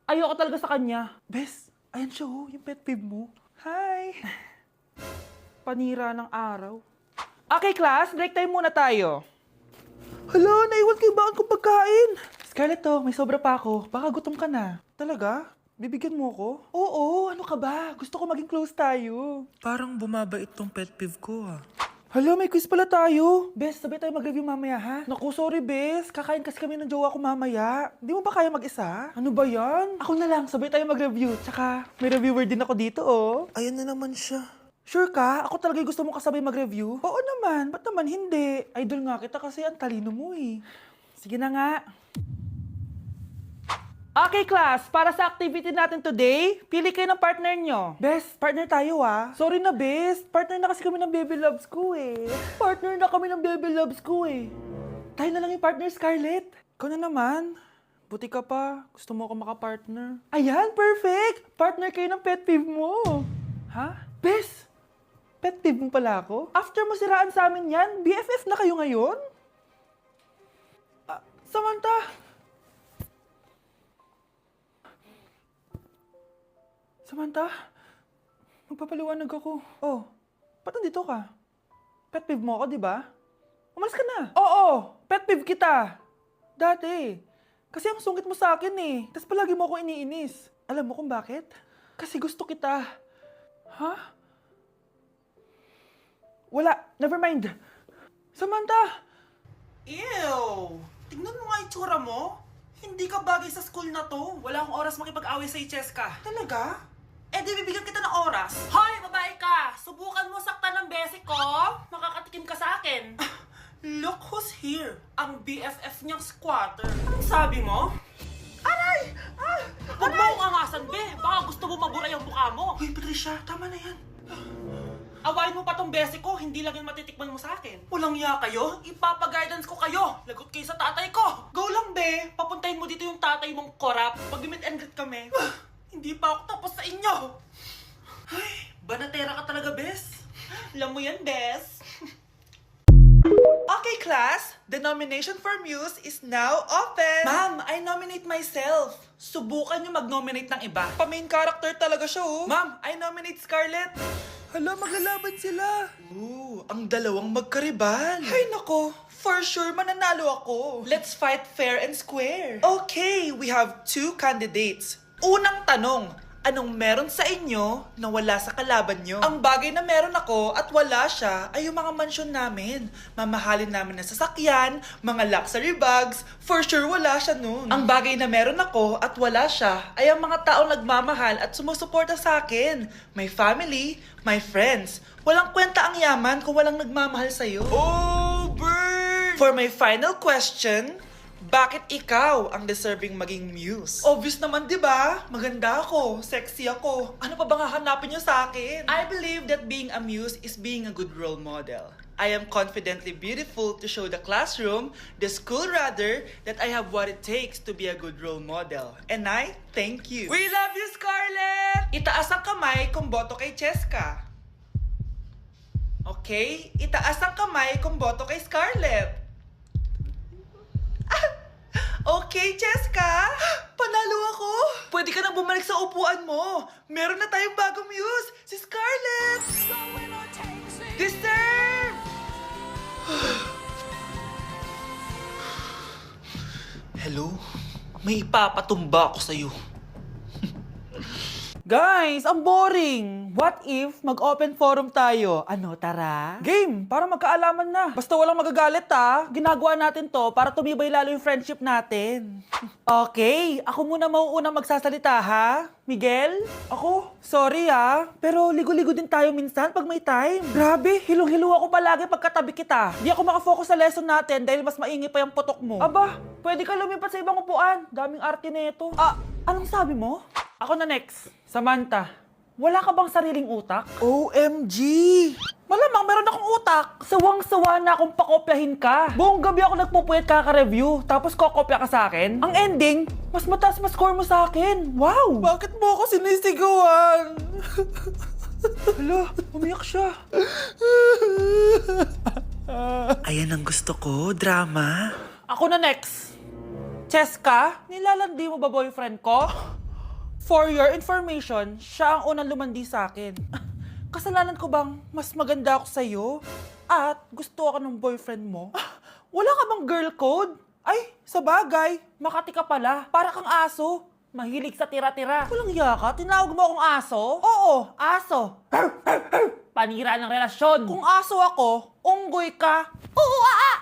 Ayoko talaga sa kanya. Bes, ayan siya oh, yung pet peeve mo. Hi! Panira ng araw. Okay, class, break time muna tayo. Hala, naiwan kayo bakit kong pagkain? Scarlett to, may sobra pa ako. Baka gutom ka na. Talaga? Bibigyan mo ako? Oo, ano ka ba? Gusto ko maging close tayo. Parang bumabait tong pet peeve ko ah. Hala, may quiz pala tayo. Bes, sabay tayo mag-review mamaya ha? Naku, sorry Bes. Kakain kasi kami ng jowa ko mamaya. Di mo ba kaya mag-isa? Ano ba yan? Ako na lang, sabay tayo mag-review. Tsaka, may reviewer din ako dito oh. Ayan na naman siya. Sure ka? Ako talaga yung gusto mo kasabay mag-review? Oo naman, ba't naman hindi? Idol nga kita kasi ang talino mo eh. Sige na nga. Okay class, para sa activity natin today, pili kayo ng partner nyo. Best, partner tayo ah. Sorry na best, partner na kasi kami ng baby loves ko eh. Partner na kami ng baby loves ko eh. Tayo na lang yung partner, Scarlett. Ikaw na naman. Buti ka pa, gusto mo ako makapartner. Ayan, perfect! Partner kayo ng pet peeve mo. Ha? Best! Pet peeve mo pala ako? After mo siraan sa amin yan, BFF na kayo ngayon? Samantha! Samantha? Magpapaliwanag ako. Oh, ba't nandito ka? Pet peeve mo ako, di ba? Umalis ka na. Oo, pet peeve kita. Dati. Kasi ang sungit mo sa akin eh. Tapos palagi mo ako iniinis. Alam mo kung bakit? Kasi gusto kita. Ha? Wala. Never mind. Samantha! Ew! Tignan mo nga itsura mo. Hindi ka bagay sa school na to. Wala akong oras makipag-away sa Cheska. Talaga? Eh di bibigyan kita ng oras. Hoy, babae ka! Subukan mo saktan ng basic ko. Makakatikim ka sa akin. Look who's here. Ang BFF niyang squatter. Anong sabi mo? Aray! Huwag mo akong angasan, be. Baka gusto mo mabura yung mukha mo. Uy, Patricia, tama na yan. Awayin mo pa tong basic ko, hindi lang yung matitikman mo sa akin. Walang iya kayo, ipapa-guidance ko kayo. Lagot kayo sa tatay ko. Go lang, be. Papuntahin mo dito yung tatay mong korap. Pag-meet and greet kami. Hindi pa ako tapos sa inyo. Ay, banatera ka talaga, bes. Alam mo yan, bes. Okay, class. The nomination for Muse is now open. Ma'am, I nominate myself. Subukan nyo mag-nominate ng iba. Pa-main character talaga siya, oh. Ma'am, I nominate Scarlett. Hala, maglalaban sila. Ooh, ang dalawang magkaribal. Ay, nako. For sure, mananalo ako. Let's fight fair and square. Okay, we have 2 candidates. Unang tanong, anong meron sa inyo na wala sa kalaban nyo? Ang bagay na meron ako at wala siya ay yung mga mansyon namin. Mamahalin namin na sasakyan, mga luxury bags, for sure wala siya nun. Ang bagay na meron ako at wala siya ay ang mga taong nagmamahal at sumusuporta sa akin. My family, my friends. Walang kwenta ang yaman kung walang nagmamahal sa'yo. Oh, burn! For my final question, bakit ikaw ang deserving maging muse? Obvious naman, di ba? Maganda ako, sexy ako. Ano pa bang hahanapin niyo sa akin? I believe that being a muse is being a good role model. I am confidently beautiful to show the classroom, the school rather, that I have what it takes to be a good role model. And I thank you. We love you, Scarlett! Itaas ang kamay kung boto kay Cheska. Okay? Itaas ang kamay kung boto kay Scarlett. Okay, Cheska! Panalo ako! Pwede ka nang bumalik sa upuan mo. Meron na tayong bagong muse, si Scarlett! Deserve! Hello? May ipapatumba ako sa'yo. Guys, ang boring! What if mag-open forum tayo? Ano, tara? Game! Para magkaalaman na. Basta walang magagalit ha. Ginagawa natin to para tumibay lalo yung friendship natin. Okay, ako muna mauunang magsasalita ha. Miguel? Ako? Sorry ha. Pero ligo-ligo din tayo minsan pag may time. Grabe, hilong-hilo ako palagi pagkatabi kita. Di ako makafocus sa lesson natin dahil mas maingay pa yung putok mo. Aba, pwede ka lumipat sa ibang upuan. Daming arte nito. Anong sabi mo? Ako na next. Samantha, wala ka bang sariling utak? OMG! Malamang meron akong utak. Sawang-sawa na akong pakopyahin ka. Buong gabi ako nagpupuyat kaka-review, tapos kokopya ka sa akin. Ang ending, mas mataas mas score mo sa akin. Wow! Bakit mo ako sinisigawan? Hala, umiyak siya. Ayan ang gusto ko, drama. Ako na next. Cheska, nilalandi mo ba boyfriend ko? For your information, siya ang unang lumandi sa akin. Kasalanan ko bang mas maganda ako sa'yo? At gusto ako ng boyfriend mo? Wala ka bang girl code? Ay, sa bagay, makati ka pala. Para kang aso. Mahilig sa tira-tira. Walang yaka, tinawag mo akong aso? Oo, aso. Panira ng relasyon. Kung aso ako, unggoy ka. Oo,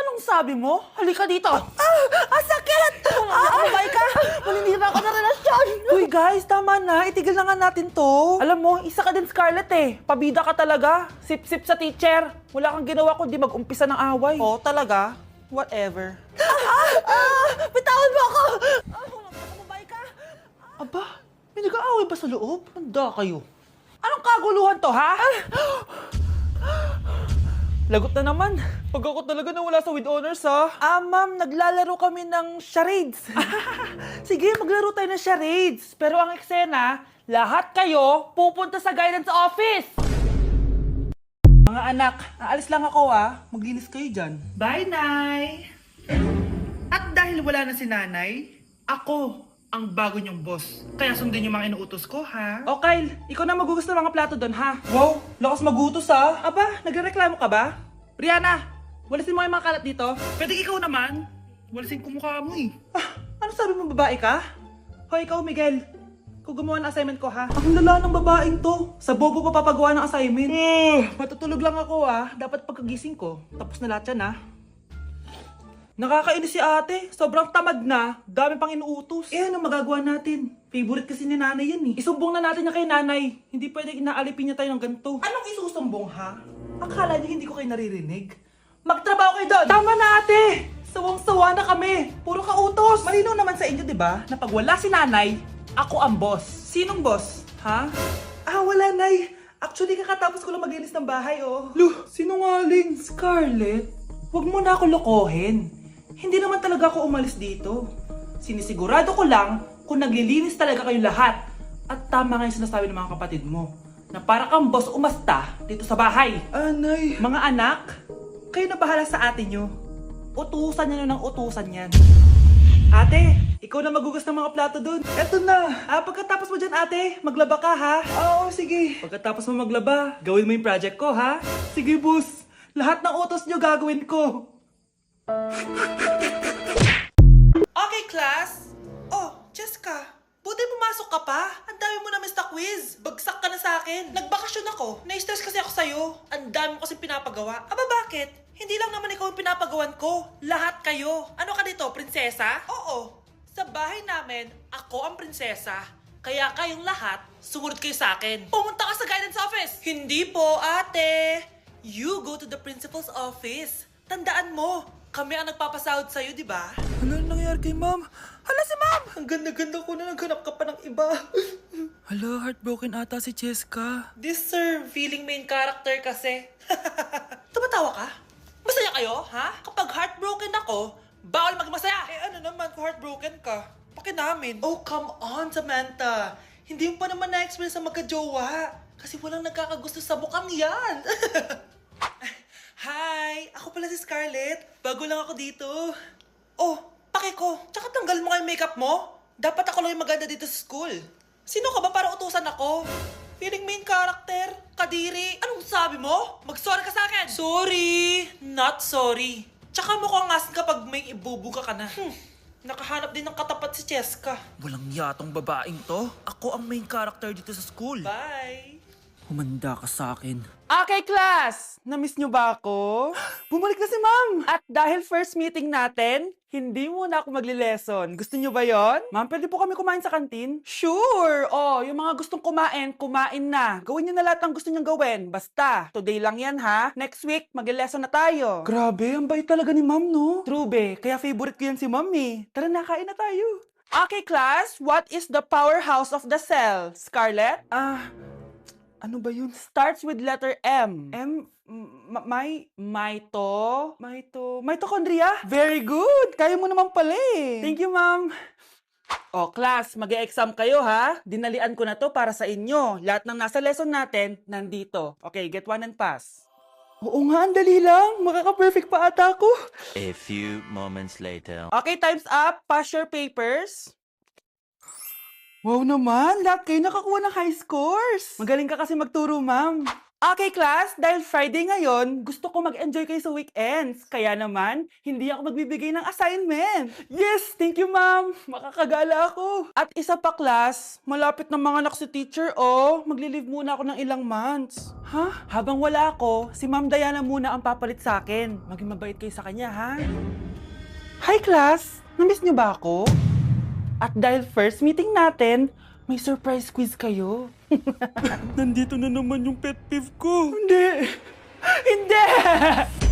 Anong sabi mo? Halika dito. Sakit! Umabay ka. Maninira ako ng relasyon. Uy guys, tama na. Itigil na nga natin to. Alam mo, isa ka din Scarlett eh. Pabida ka talaga. Sip-sip sa teacher. Wala kang ginawa kundi mag-umpisa ng away. Oo, talaga. Whatever. Bitawan mo ako! Umabay ka. Aba, may nag-aaway ba sa loob? Handa kayo. Anong kaguluhan to, ha? Lagot na naman. Pag ako talaga nawala sa with honors, ha? Ma'am, naglalaro kami ng charades. Sige, maglaro tayo ng charades. Pero ang eksena, lahat kayo pupunta sa guidance office. Mga anak, aalis lang ako, ha? Maglinis kayo dyan. Bye, Nay! At dahil wala na si Nanay, ako ang bago niyong boss. Kaya sundin yung mga inuutos ko, ha? O Kyle, ikaw na magugas ng mga plato doon, ha? Wow, lakas magutos, ha? Aba, nagrereklamo ka ba? Brianna, walisin mo yung mga kalat dito. Pwede ikaw naman. Walisin ko mukha mo eh. Ano sabi mo, babae ka? Hoy, ikaw, Miguel. Ikaw gumawa ng assignment ko, ha? Ang lala ng babaeng to. Sa bobo pa papagawa ng assignment. Matutulog lang ako, ha? Dapat pagkagising ko. Tapos na lahat yan, ha? Nakakainis si ate. Sobrang tamad na. Dami pang inuutos. Eh, ano magagawa natin? Favorite kasi ni nanay yan, eh. Isumbong na natin niya kay nanay. Hindi pwede inaalipin niya tayo ng ganito. Anong isusumbong, ha? Akala niyo hindi ko kayo naririnig? Magtrabaho kayo doon! Tama na, ate! Sawang-sawa na kami! Puro kautos! Malinaw naman sa inyo, di ba? Na pag wala si nanay, ako ang boss. Sinong boss? Ha? Wala, nay. Actually, kakatapos ko lang maglinis ng bahay, oh. Luh, sinungaling. Scarlett, wag mo na ako lokohin. Hindi naman talaga ako umalis dito. Sinisigurado ko lang kung naglilinis talaga kayo lahat. At tama nga yung sinasabi ng mga kapatid mo. Na para kang boss umasta dito sa bahay. Anay. Mga anak, kayo na bahala sa ate nyo. Utusan nyo ng utusan yan. Ate, ikaw na magugas ng mga plato dun. Eto na. Pagkatapos mo dyan, ate, maglaba ka, ha? Oo, sige. Pagkatapos mo maglaba, gawin mo yung project ko, ha? Sige, boss. Lahat ng utos nyo gagawin ko. Okay, class. Oh, Jessica. Buti pumasok ka pa. Ang dami mo na miss na quiz. Bagsak ka na sa akin. Nagbakasyon ako. Na-stress kasi ako sa'yo. Ang dami mo kasi pinapagawa. Aba, bakit? Hindi lang naman ikaw yung pinapagawan ko. Lahat kayo. Ano ka dito, prinsesa? Oo. Sa bahay namin, ako ang prinsesa. Kaya kayong lahat, sumunod kayo sa akin. Pumunta ka sa guidance office. Hindi po, ate. You go to the principal's office. Tandaan mo, kami ang nagpapasahod sa'yo, di ba? Ano nangyari kay ma'am? Hala si ma'am! Ang ganda-ganda ko na naghanap ka pa ng iba. Hala, heartbroken ata si Jessica. This sir, feeling main character kasi. Tumatawa ka? Masaya kayo, ha? Kapag heartbroken ako, bawal maging masaya. Eh ano naman kung heartbroken ka? Pakinamin. Oh, come on, Samantha. Hindi mo pa naman na-experience sa magka-jowa. Kasi walang nagkakagusto sa mukhang yan. Hi! Ako pala si Scarlett. Bago lang ako dito. Oh, pake ko. Tsaka tanggal mo nga yung makeup mo. Dapat ako lang yung maganda dito sa school. Sino ka ba para utusan ako? Feeling main character? Kadiri? Anong sabi mo? Mag-sorry ka sa akin! Sorry! Not sorry. Tsaka mukhang asin kapag may ibubuga ka na. Nakahanap din ng katapat si Cheska. Walang yatong babaeng to. Ako ang main character dito sa school. Bye! Humanda ka sa akin. Okay, class! Namiss nyo ba ako? Bumalik na si ma'am! At dahil first meeting natin, hindi muna ako magli-lesson. Gusto nyo ba yon? Ma'am, pwede po kami kumain sa kantin? Sure! Oh, yung mga gustong kumain, kumain na. Gawin nyo na lahat ng gusto nyong gawin. Basta, today lang yan ha. Next week, magli-lesson na tayo. Grabe, ang bait talaga ni ma'am, no? True, be. Kaya favorite ko yan si ma'am eh. Tara na, kain na tayo. Okay, class. What is the powerhouse of the cell? Scarlett? Ano ba yun? Starts with letter M. Mitochondria? Very good! Kaya mo naman pala eh. Thank you, ma'am. O, class, mag-e-exam kayo ha. Dinalian ko na to para sa inyo. Lahat ng nasa lesson natin, nandito. Okay, get one and pass. Oo nga, ang dali lang. Makaka-perfect pa ata ako. A few moments later. Okay, time's up. Pass your papers. Wow naman, lahat kayo nakakuha ng high scores. Magaling ka kasi magturo, ma'am. Okay, class, dahil Friday ngayon, gusto ko mag-enjoy kayo sa weekends. Kaya naman, hindi ako magbibigay ng assignment. Yes, thank you, ma'am. Makakagala ako. At isa pa, class, malapit na mga anak si teacher, oh. Magli-leave muna ako ng ilang months. Ha? Habang wala ako, si Ma'am Diana muna ang papalit sa akin. Maging mabait kayo sa kanya, ha? Hi, class. Namiss niyo ba ako? At dahil first meeting natin, may surprise quiz kayo. Nandito na naman yung pet peeve ko. Hindi! Hindi!